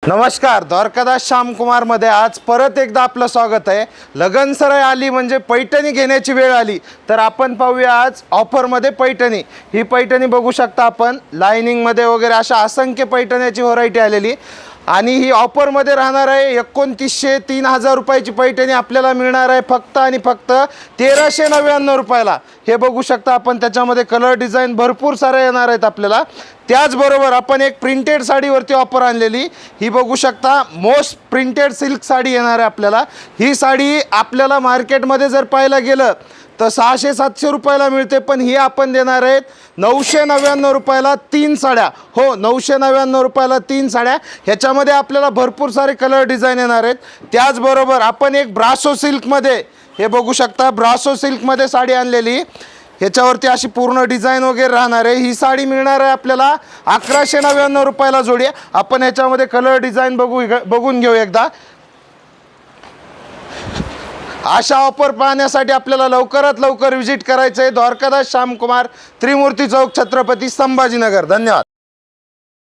नमस्कार, द्वारकादास श्यामकुमार मध्ये आज परत एकदा आपलं स्वागत आहे। लगनसराई आली म्हणजे पैठणी घेण्याची वेळ आली, तर आपण पाहूया आज ऑफरमध्ये पैठणी। ही पैठणी बघू शकता आपण, लाइनिंगमध्ये वगैरे अशा असंख्य पैठण्याची व्हरायटी आलेली आणि ही ऑफरमध्ये राहणार आहे। 2900 3000 रुपयाची पैठणी आपल्याला मिळणार आहे फक्त आणि फक्त 1399 रुपयाला। हे बघू शकता आपण, त्याच्यामध्ये कलर डिझाईन भरपूर सारे येणार आहेत आपल्याला। त्याचबरोबर आपण एक प्रिंटेड साडीवरती ऑफर आणलेली, ही बघू शकता, मोस्ट प्रिंटेड सिल्क साडी येणार आहे आपल्याला। ही साडी आपल्याला मार्केटमध्ये जर पाहायला गेलं तर 600-700 रुपयाला मिळते, पण ही आपण देणार आहेत 999 रुपयाला 3 साड्या। हो, 999 रुपयाला 3 साड्या। ह्याच्यामध्ये आपल्याला भरपूर सारे कलर डिझाईन येणार आहेत। त्याचबरोबर आपण एक ब्रासो सिल्कमध्ये, हे बघू शकता, ब्रासो सिल्कमध्ये साडी आणलेली, ह्याच्यावरती अशी पूर्ण डिझाईन वगैरे राहणार आहे। ही साडी मिळणार आहे आपल्याला 1199 रुपयाला जोडी। आपण ह्याच्यामध्ये कलर डिझाईन बघून घेऊ एकदा। अशा ऑफर पाहण्यासाठी आपल्याला लवकरात लवकर विजिट करायचं आहे द्वारकादास श्यामकुमार, त्रिमूर्ती चौक, छत्रपती संभाजीनगर। धन्यवाद।